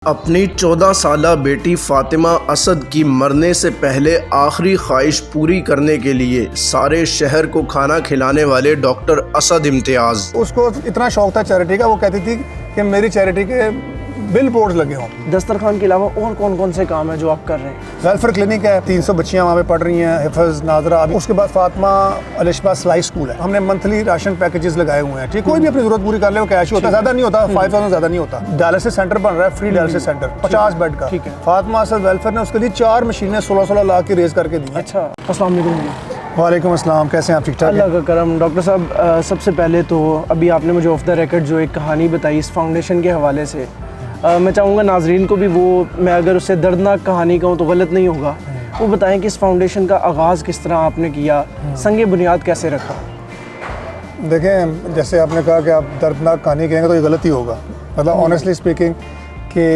अपनी 14 साला बेटी फातिमा असद की मरने से पहले आखिरी ख्वाहिश पूरी करने के लिए सारे शहर को खाना खिलाने वाले डॉक्टर असद इम्तियाज़। उसको इतना शौक था चैरिटी का, वो कहती थी कि मेरी चैरिटी के बिल बोर्ड लगे हों। दस्तरखान के अलावा और कौन कौन से काम हैं जो आप कर रहे हैं? वेलफेयर क्लिनिक है, 300 बच्चियाँ वहाँ पे पढ़ रही हैं, हिफज नाजरा। उसके बाद फातिमा अलिशबा स्लाइस स्कूल है। हमने मंथली राशन पैकेजेस लगाए हुए हैं, ठीक, कोई भी अपनी जरूरत पूरी कर ले, वो कैश होता है, ज़्यादा नहीं होता, 5000 ज़्यादा नहीं होता। डायलिसिस सेंटर बन रहा है, फ्री डायलिसिस सेंटर 50 बेड का। फातिमा असद वेलफेयर ने उसके लिए 4 मशीनें 16-16 लाख की रेज करके दी। अच्छा, अस्सलाम वालेकुम। वालेकुम अस्सलाम, कैसे हैं आप? ठीक ठाक? अल्लाह का करम। डॉक्टर साहब, सबसे पहले तो अभी आपने मुझे ऑफ द रिकॉर्ड जो एक कहानी बताई इस फाउंडेशन के हवाले से, मैं चाहूँगा नाजरीन को भी वो, मैं अगर उससे दर्दनाक कहानी कहूँ तो गलत नहीं होगा, वो बताएं कि इस फाउंडेशन का आगाज़ किस तरह आपने किया, संगे बुनियाद कैसे रखा? देखें, जैसे आपने कहा कि आप दर्दनाक कहानी कहेंगे तो ये गलत ही होगा। मतलब ऑनेस्टली स्पीकिंग कि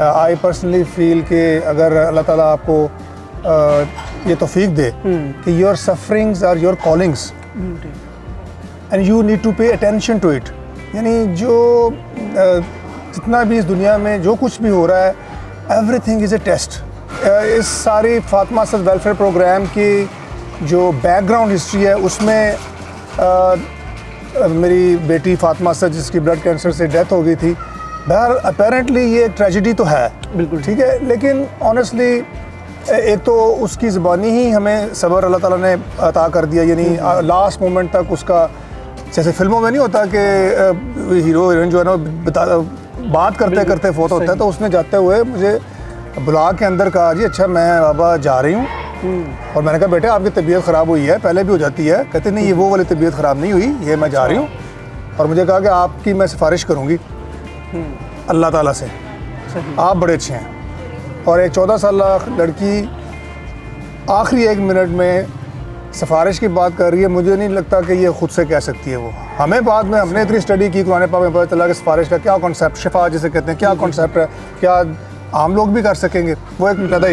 आई पर्सनली फील कि अगर अल्लाह ताला आपको ये तौफीक दे कि your sufferings are your callings and you need to pay attention to it, यानी जो जितना भी इस दुनिया में जो कुछ भी हो रहा है, एवरीथिंग इज़ ए टेस्ट। इस सारी फातिमा असद वेलफेयर प्रोग्राम की जो बैकग्राउंड हिस्ट्री है उसमें मेरी बेटी फातिमा असद जिसकी ब्लड कैंसर से डेथ हो गई थी, बहर अपेरेंटली ये एक ट्रेजिडी तो है, बिल्कुल ठीक है, लेकिन ऑनेस्टली एक तो उसकी ज़बानी ही हमें सब्र अल्लाह ताला ने अता कर दिया, यानी लास्ट मोमेंट तक उसका, जैसे फिल्मों में नहीं होता कि हीरो हीरोइन जो है ना बात करते करते फोत होता है, तो उसने जाते हुए मुझे बुला के अंदर कहा, जी अच्छा मैं बाबा जा रही हूँ। और मैंने कहा बेटे आपकी तबीयत ख़राब हुई है, पहले भी हो जाती है। कहते नहीं, ये वो वाली तबीयत ख़राब नहीं हुई, ये मैं जा रही हूँ। और मुझे कहा कि आपकी मैं सिफारिश करूँगी अल्लाह ताला से, आप बड़े अच्छे हैं। और एक 14 साल लड़की आखिरी 1 मिनट में सिफारिश की बात कर रही है, मुझे नहीं लगता कि ये ख़ुद से कह सकती है। वो हमें बाद में, हमने इतनी स्टडी की कुरान पाक में, पता चला कि सिफारिश का क्या कॉन्सेप्ट, शिफा जिसे कहते हैं, क्या कॉन्सेप्ट है, क्या आम लोग भी कर सकेंगे, वो एक ज़्यादा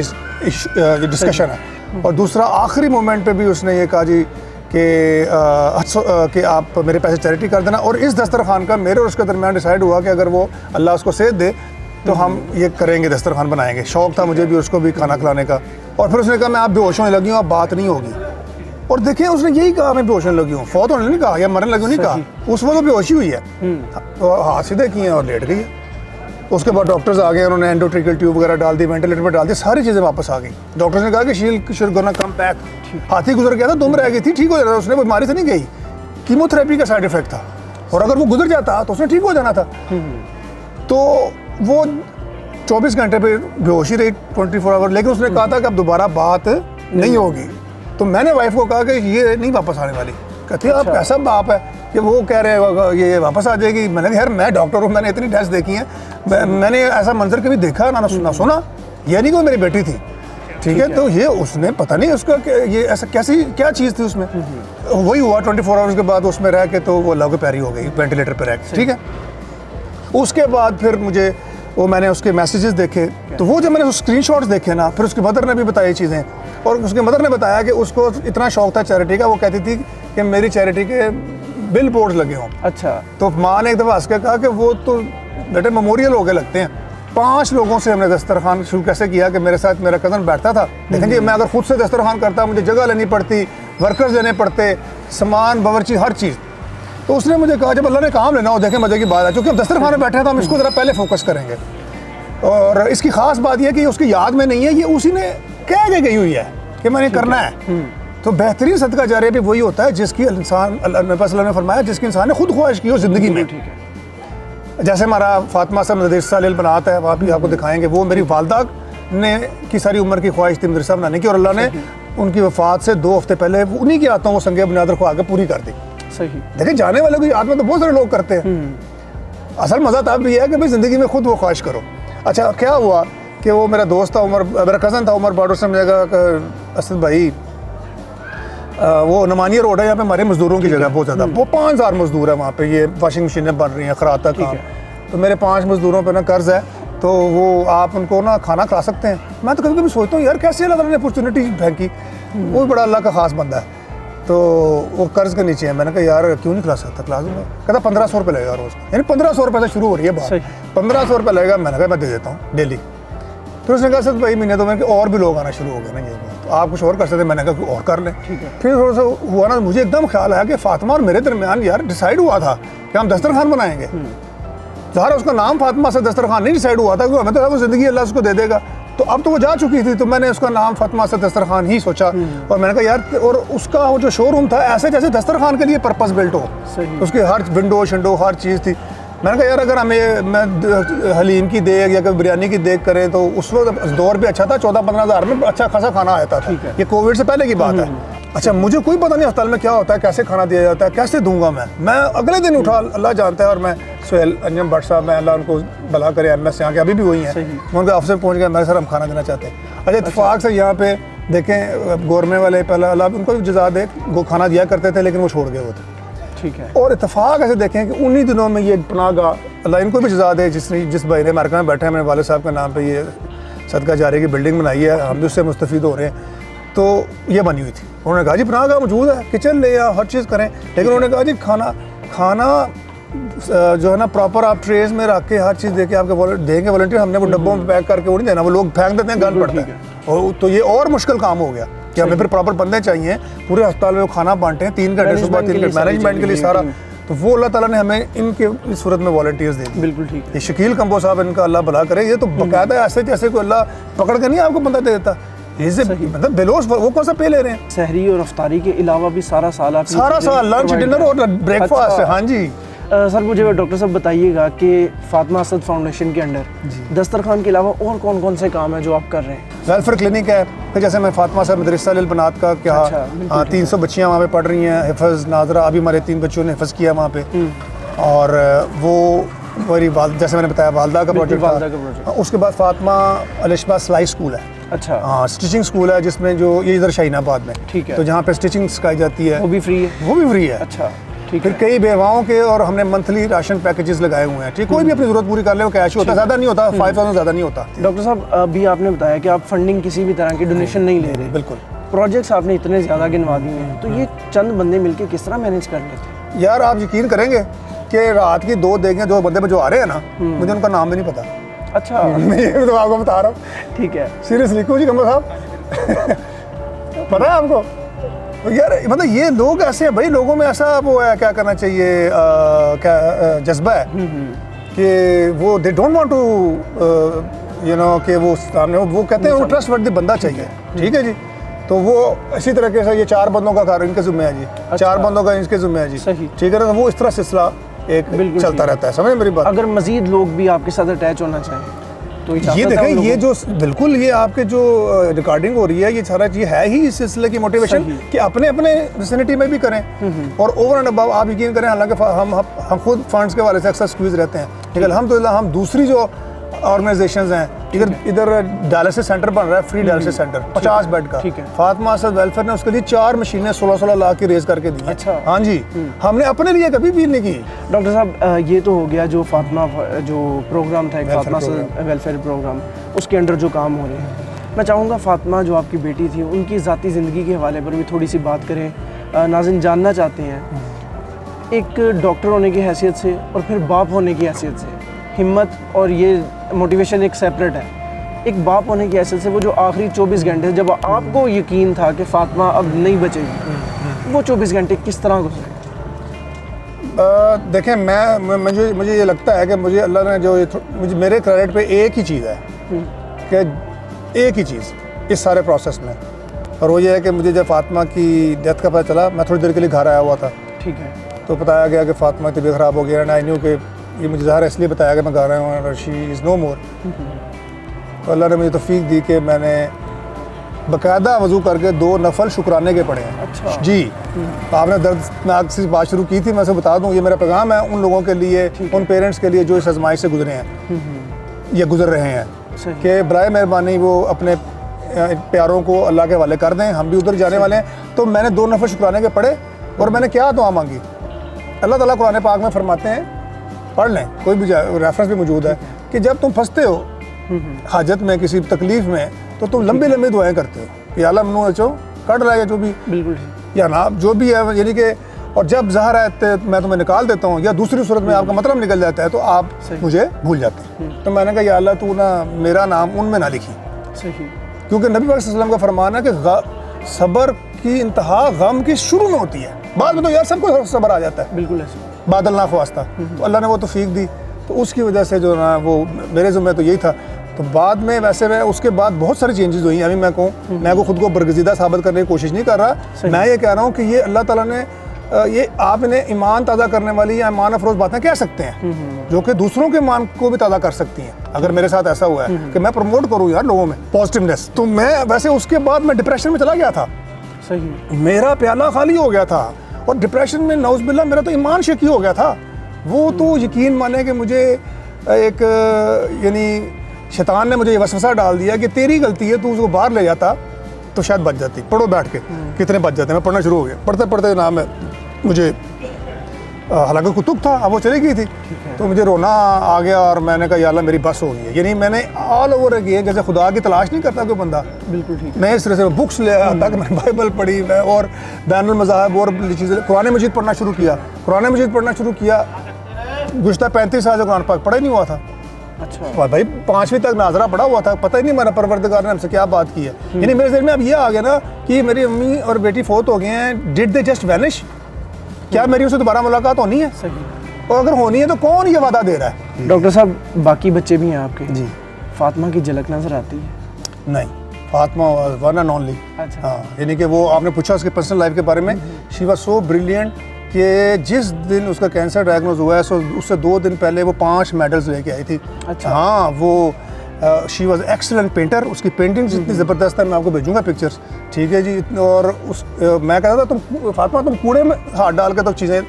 डिस्कशन है। और दूसरा आखिरी मोमेंट पे भी उसने ये कहा जी कि आप मेरे पैसे चैरिटी कर देना। और इस दस्तरखान का मेरे और उसके दरमियान डिसाइड हुआ कि अगर वो अल्लाह उसको सेहत दे तो हम ये करेंगे, दस्तरखान बनाएंगे। शौक़ था मुझे भी, उसको भी खाना खिलाने का। और फिर उसने कहा मैं आप बेहोश होने लगी हूँ, आप बात नहीं होगी। और देखें, उसने यही कहा मैं बेहोश होने लगी हूँ, फौत होने नहीं कहा या मरने लगी हूँ नहीं कहा, उस वक्त तो बेहोशी हुई है, तो हाथ सीधे किए और लेट गई है। उसके बाद डॉक्टर्स आ गए, उन्होंने एंडोट्रिकल ट्यूब वगैरह डाल दी, वेंटिलेटर पर डाल दी, सारी चीज़ें वापस आ गई। डॉक्टर्स ने कहा कि she should gonna come back. हाथी गुजर गया था, दुम रह गई थी, ठीक हो जाता, उसने बीमारी से नहीं गई, कीमोथेरेपी का साइड इफेक्ट था, और अगर वो गुजर जाता तो उसने ठीक हो जाना था। तो वो 24 घंटे पे बेहोशी रही, 24 आवर, लेकिन उसने कहा था कि अब दोबारा बात नहीं होगी। तो मैंने वाइफ को कहा कि ये नहीं वापस आने वाली। कहती है आप कैसा बाप है कि वो कह रहे हैं ये वापस आ जाएगी। मैंने कहा यार मैं डॉक्टर हूँ, मैंने इतनी टेस्ट देखी है, मैंने ऐसा मंजर कभी देखा ना सुना, ये नहीं कि मेरी बेटी थी, ठीक है। तो ये उसने पता नहीं उसका ये ऐसा कैसी क्या चीज़ थी उसमें। वही हुआ 24 आवर्स के बाद उसमें रह के तो वो अल्लाह के प्यारी हो गई, वेंटिलेटर पर रह के, ठीक है। उसके बाद फिर मुझे वो, मैंने उसके मैसेजेस देखे, तो वो जब मैंने स्क्रीनशॉट्स देखे ना, फिर उसकी मदर ने भी बताई चीज़ें, और उसकी मदर ने बताया कि उसको इतना शौक था चैरिटी का, वो कहती थी कि मेरी चैरिटी के बिल बोर्ड लगे हों। अच्छा। तो माँ ने एक दफ़ा हंस के कहा कि वो तो बेटे मेमोरियल हो गए लगते हैं। 5 लोगों से हमने दस्तरखान शुरू कैसे किया कि मेरे साथ मेरा कज़न बैठता था, लेकिन जी मैं अगर खुद से दस्तरखान करता, मुझे जगह लेनी पड़ती, वर्कर्स लेने पड़ते, सामान बावर्ची हर चीज़। तो उसने मुझे कहा जब अल्लाह ने काम लेना हो, देखें मज़े की बात है, क्योंकि हम दस्तरखान में बैठे हैं तो हम इसको ज़रा पहले फोकस करेंगे। और इसकी ख़ास बात यह है कि उसकी याद में नहीं है, ये उसी ने कह के गई हुई है कि मैंने करना है। तो बेहतरीन सदका जारिया भी वही होता है जिसकी इंसान, अल्लाह ने फरमाया, जिसकी इंसान ने खुद ख्वाहिश की हो ज़िंदगी में। जैसे हमारा फातिमा असद मदरसा बनाता है, वहाँ भी आपको दिखाएंगे, वो मेरी वालदा ने की सारी उम्र की ख्वाहिश थी मदरसा बनाने की, और अल्लाह ने उनकी वफ़ात से 2 हफ्ते पहले उन्हीं की आदतों को संगे बुनियाद रखवा आगे पूरी कर दी। सही। देखिए, जाने वालों की याद में तो बहुत सारे लोग करते हैं। असल मज़ा तब भी है कि भाई ज़िंदगी में खुद वो ख्वाहिश करो। अच्छा, क्या हुआ कि वो मेरा दोस्त था उमर, मेरा कज़न था उमर बाडो से, मुझे कहा असद भाई वो नमानिया रोड है, यहाँ पे हमारे मज़दूरों की जगह बहुत ज़्यादा, वो 5000 मज़दूर है वहाँ पे, ये वाशिंग मशीनें बन रही हैं, खराता काम, तो मेरे 5 मज़दूरों पे ना कर्ज़ है, तो वो आप उनको ना खाना खिला सकते हैं। मैं तो कभी कभी सोचता हूँ यार कैसे अल्लाह ताला ने अपॉर्चुनिटी फेंकी, वो बड़ा अल्लाह का ख़ास बंदा है। तो वो कर्ज के नीचे है। मैंने कहा यार क्यों नहीं खिला सकता, खिला दूंगा। कहता 1500 रुपये लगेगा रोज़ का, यानी 1500 रुपये से शुरू हो रही है बात, 1500 रुपये लगेगा। मैंने कहा मैं दे देता हूँ डेली। फिर उसने कहा सर भाई महीने तो मैंने और भी लोग आना शुरू हो गए ना, ये बात तो आप कुछ और कर सकते। मैंने कहा और कर लें। फिर थोड़ा सा हुआ ना, मुझे एकदम ख्याल आया कि फातिमा और मेरे दरमियान यार डिसाइड हुआ था कि हम दस्तरखान बनाएंगे। ज़ाहिर उसका नाम फातिमा असद दस्तरखान नहीं डिसाइड हुआ था, क्योंकि हमें तो वो ज़िंदगी अल्लाह उसको दे देगा। तो अब तो वो जा चुकी थी, तो मैंने उसका नाम फातिमा असद दस्तरखान ही सोचा। और मैंने कहा यार, और उसका वो जो शोरूम था ऐसे जैसे दस्तरखान के लिए पर्पस बिल्ट हो, उसकी हर विंडो शिंडो हर चीज़ थी। मैंने कहा यार अगर मैं हलीम की देग या कभी बिरयानी की देग करें तो उस वक्त दौर भी अच्छा था, 14-15 हज़ार में अच्छा खासा खाना आता था। ये कोविड से पहले की बात है। अच्छा, मुझे कोई पता नहीं अस्पताल में क्या होता है, कैसे खाना दिया जाता है, कैसे दूंगा मैं अगले दिन उठा, अल्लाह जानता है। और मैं सुहेल अंजम भट्ट साहब, मैं अल्लाह उनको भला करे, MS यहाँ के अभी भी वही हैं, मैं उनके ऑफिस में पहुँच गया। मैं सर हम खाना देना चाहते हैं। अच्छा, इत्तेफाक से यहाँ पे देखें गौरमे वाले पहले अल्लाह उनको भी जज़ा दे, वो खाना दिया करते थे लेकिन वो छोड़ गए वो थे। ठीक है। और इत्तेफाक ऐसे देखें कि उन्हीं दिनों में ये पनाहगाह, अल्लाह इनको भी जज़ा दे, जिस भाई ने अमेरिका में बैठे हैं, मेरे वाले साहब के नाम पे ये सदका जारी की बिल्डिंग बनाई है, हम भी उससे मुस्तफ़ीद हो रहे हैं। तो ये बनी हुई थी। उन्होंने कहा जी पनाहगाह मौजूद है, किचन ले या हर चीज़ करें, लेकिन उन्होंने कहा जी खाना जो है ना प्रॉपर आप ट्रेज में रख के हर चीज़ दे के आपके देंगे वॉलंटियर, हमने वो डब्बों में पैक करके वो नहीं देना, वो लोग फेंक देते हैं, गंद पड़ता है। और तो ये और मुश्किल काम हो गया कि हमें फिर प्रॉपर बंदे चाहिए पूरे अस्पताल में वो खाना बांटे हैं 3 घंटे सुबह 3 घंटे मैनेजमेंट के लिए सारा। तो वो अल्लाह ताला ने हमें इनके इस सूरत में वॉलंटियर्स दे दिए। बिल्कुल ठीक है। ये शकील कंबो साहब, इनका अल्लाह भला करे, ये तो बाकायदा ऐसे जैसे कोई अल्लाह पकड़ के नहीं आपको बंदा दे देता, मतलब बेलोस वो कौन सा पे ले रहे हैं। सहरी और अफ्तारी के अलावा भी सारा साल लंच डिनर और ब्रेकफास्ट है। हाँ जी सर, मुझे डॉक्टर साहब बताइएगा कि फातिमा असद फाउंडेशन के अंडर दस्तरखान के अलावा और कौन कौन से काम है जो आप कर रहे हैं? वेलफेयर क्लिनिक है, फिर जैसे मैं फातिमा असद मदरसा लिल बनात का क्या, 300 बच्चियाँ वहाँ पे पढ़ रही हैं, हिफ़्ज़ नाजरा, अभी हमारे 3 बच्चों ने हिफ़्ज़ किया वहाँ पे। और वो मेरी जैसे मैंने बताया वालदा का प्रोजेक्ट था। उसके बाद फातिमा अलिशबा सिलाई स्कूल है। अच्छा। हाँ, स्टिचिंग स्कूल है जिसमें जो ये इधर शाहीनाबाद में, ठीक है, तो जहाँ पे स्टिचिंग सिखाई जाती है, वो भी फ्री है। वो भी फ्री है। अच्छा, फिर कई बेवाओं के और हमने मंथली राशन पैकेजेस लगाए हुए हैं। ठीक, कोई भी अपनी जरूरत पूरी कर ले, वो कैश होता है, ज़्यादा नहीं होता, 5000 ज़्यादा नहीं होता। डॉक्टर साहब, अभी आपने बताया कि आप फंडिंग किसी भी तरह की डोनेशन नहीं ले रहे। बिल्कुल। प्रोजेक्ट्स आपने इतने ज़्यादा गिनवा दिए हैं, तो ये चंद बंदे मिलके किस तरह मैनेज कर लेते हैं? यार आप यकीन करेंगे कि रात की 2 देखें, 2 बंदे जो आ रहे हैं ना, मुझे उनका नाम भी नहीं पता। अच्छा। मैं ये तो आपको बता रहा हूँ। ठीक है। सीरियसली क्यों जी कमर साहब पता है आपको? यार मतलब ये लोग ऐसे हैं भाई, लोगों में ऐसा वो है, क्या करना चाहिए, क्या जज्बा है कि वो they don't want to you know कि वो सामने वो कहते हैं वो ट्रस्ट वर्दी बंदा चाहिए। ठीक है जी। तो वो इसी तरीके से ये 4 बंदों का कार्य इनके ज़िम्मे है जी। अच्छा। 4 बंदों का इनके ज़िम्मे है जी। ठीक है ना, तो वो इस तरह सिलसिला एक चलता रहता है। समझ मेरी बात? अगर मजीद लोग भी आपके साथ अटैच होना चाहें तो ये देखें, ये जो बिल्कुल ये आपके जो रिकॉर्डिंग हो रही है, ये सारा चीज़ है ही इस सिलसिले की मोटिवेशन कि अपने अपने विसिनिटी में भी करें और ओवर एंड अबव आप यकीन करें, हालांकि हम खुद फंड्स के वाले से अक्सर स्क्वीज रहते हैं, लेकिन अल्हम्दुलिल्लाह हम दूसरी जो ऑर्गेनाइजेशंस हैं, इधर डायलिसिस सेंटर बन रहा है, फ्री डायलिसिस सेंटर 50 बेड का। फातिमा असद वेलफेयर ने उसके लिए 4 मशीनें 16-16 लाख की रेज करके दी। अच्छा। हाँ जी, हमने अपने लिए कभी भी नहीं की। डॉक्टर साहब, ये तो हो गया जो फातिमा जो प्रोग्राम था, एक फातिमा असद वेलफेयर प्रोग्राम, उसके अंडर जो काम हो रहे हैं। मैं चाहूँगा फातिमा जो आपकी बेटी थी, उनकी ज़ाती ज़िंदगी के हवाले पर भी थोड़ी सी बात करें। नाज़रीन जानना चाहते हैं, एक डॉक्टर होने की हैसियत से और फिर बाप होने की हैसियत से, हिम्मत और ये मोटिवेशन एक सेपरेट है। एक बाप होने की हैसियत से वो जो आखिरी 24 घंटे जब आपको यकीन था कि फातिमा अब नहीं बचेगी, वो 24 घंटे किस तरह गुजरे? देखें, मुझे ये लगता है कि मुझे अल्लाह ने जो मुझे मेरे क्रेडिट पे एक ही चीज़ है कि एक ही चीज़ इस सारे प्रोसेस में, और वो ये है कि मुझे जब फातिमा की डेथ का पता चला, मैं थोड़ी देर के लिए घर आया हुआ था। ठीक है। तो बताया गया कि फातिमा की तबीयत ख़राब हो गई, एंड आई न्यू कि ये मुझे ज़ाहिर इसलिए बताया कि मैं घर आया हूँ और शी इज़ नो मोर। तो अल्लाह ने मुझे तौफीक दी कि मैंने बाकायदा वज़ू करके 2 नफल शुक्राने के पढ़े हैं। अच्छा। जी। आपने दर्दनाक से बात शुरू की थी, मैं से बता दूँ, ये मेरा पैगाम है उन लोगों के लिए, उन पेरेंट्स के लिए जो इस आजमाइश से गुजरे हैं या गुजर रहे हैं, कि बराए मेहरबानी वो अपने प्यारों को अल्लाह के हवाले कर दें। हम भी उधर जाने वाले हैं। तो मैंने 2 नफल शुक्राने के पढ़े और मैंने क्या दुआ मांगी। अल्लाह ताला कुरान पाक में फरमाते हैं, पढ़ लें, कोई भी रेफरेंस भी मौजूद है, कि जब तुम फंसते हो हाजत में, किसी तकलीफ में, तो तुम लंबी लंबी दुआएं करते हो कि अल्लाह मनो चो कट रहा है जो भी। बिल्कुल। या नाम जो भी है, यानी कि और जब ज़हर है मैं तुम्हें निकाल देता हूँ या दूसरी सूरत में आपका मतलब निकल जाता है तो आप मुझे भूल जाते हैं। तो मैंने कहा या अल्लाह तू ना मेरा नाम उनमें ना लिखी, सही, क्योंकि नबी पाक सल्लल्लाहु अलैहि वसल्लम का फरमान है कि सब्र की इंतहा गम की शुरू में होती है, बाद में तो यार सबको सब्र आ जाता है, बिल्कुल ऐसे। बादल ना ख्वास्ता, तो अल्लाह ने वो तौफीक दी, तो उसकी वजह से जो ना वो मेरे ज़िम्मे तो यही था। तो बाद में वैसे मैं उसके बाद बहुत सारी चेंजेस हुई। अभी मैं कहूँ मैं को खुद को बरगज़ीदा साबित करने की कोशिश नहीं कर रहा, मैं ये कह रहा हूँ कि ये अल्लाह ताला ने ये आप इन्हें ईमान ताज़ा करने वाली या ईमान अफरोज़ बातें कह सकते हैं जो कि दूसरों के ईमान को भी ताज़ा कर सकती हैं। अगर मेरे साथ ऐसा हुआ है कि मैं प्रमोट करूँ यार लोगों में पॉजिटिवनेस, तो मैं वैसे उसके बाद मैं डिप्रेशन में चला गया था, सही, मेरा प्याला खाली हो गया था और डिप्रेशन में नौज़ बिल्ला मेरा तो ईमान शकी हो गया था। वो तो यकीन माने कि मुझे एक यानी शैतान ने मुझे ये वसवसा डाल दिया कि तेरी गलती है, तू उसको बाहर ले जाता तो शायद बच जाती। पढ़ो बैठ के, कितने बच जाते हैं। मैं पढ़ना शुरू हो गया, पढ़ते पढ़ते नाम है मुझे हालांकि कुतुब था, अब वो चली गई थी, तो मुझे रोना आ गया और मैंने कहा या अल्लाह मेरी बस हो गई है। यानी मैंने ऑल ओवर अगेन जैसे खुदा की तलाश नहीं करता कोई बंदा, बिल्कुल ठीक, मैं इस तरह से बुक्स ले आया तक मैंने बाइबल पढ़ी मैं और बैनुल मज़ाहिब और चीज़ें, कुरान मजीद पढ़ना शुरू किया। कुरान मजीद पढ़ना शुरू किया, गुज़श्ता 35 साल से कुरान पाक पढ़ा ही नहीं हुआ था। अच्छा भाई 5वीं तक नाजरा पड़ा हुआ था, पता ही नहीं मेरा परवरदिगार ने हमसे क्या बात की है। यानी मेरे दिल में अब ये आ गया ना कि मेरी अम्मी और बेटी फोत हो गए हैं, डिड दे जस्ट वैनिश, क्या मेरी उससे दोबारा मुलाकात होनी है? सही। और अगर होनी है तो कौन ये वादा दे रहा है? डॉक्टर साहब बाकी बच्चे भी हैं आपके जी, फातिमा की झलक नजर आती है? नहीं, फातिमा वन एंड ओनली। अच्छा। हाँ, यानी कि वो आपने पूछा उसके पर्सनल लाइफ के बारे में, शी वाज सो ब्रिलियंट कि जिस दिन उसका कैंसर डायग्नोज हुआ है सो उससे 2 दिन पहले वो 5 मेडल्स लेके आई थी। अच्छा। हाँ, वो शी वाज एक्सीलेंट पेंटर, उसकी पेंटिंग्स इतनी ज़बरदस्त है, मैं आपको भेजूंगा पिक्चर्स, ठीक है जी। और उस मैं कहता था तुम फातिमा तुम कूड़े में हाथ डाल के तो चीज़ें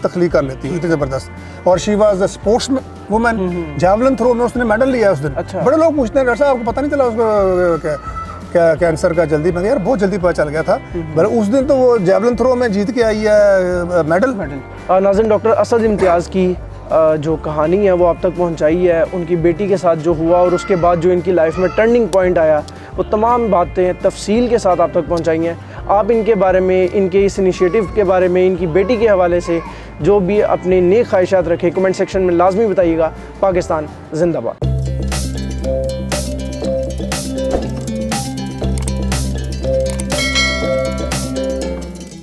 तख्लीक कर लेती है, इतनी ज़बरदस्त। और she was sports woman, javelin throw में उसने मेडल लिया उस दिन। अच्छा। बड़े लोग पूछते हैं डॉक्टर साहब आपको पता नहीं चला उसको क्या कैंसर का जल्दी? मैं यार बहुत जल्दी पता चल गया था, पर उस दिन तो वो जैवलिन थ्रो में जीत के आई है मेडल। नाज़रीन, डॉक्टर असद इम्तियाज़ की जो कहानी है वो आप तक पहुंचाई है, उनकी बेटी के साथ जो हुआ और उसके बाद जो इनकी लाइफ में टर्निंग पॉइंट आया, वो तमाम बातें तफसील के साथ आप तक पहुंचाई हैं। आप इनके बारे में, इनके इस इनिशिएटिव के बारे में, इनकी बेटी के हवाले से जो भी अपने नेक ख्वाहिशात रखें कमेंट सेक्शन में लाजमी बताइएगा। पाकिस्तान जिंदाबाद।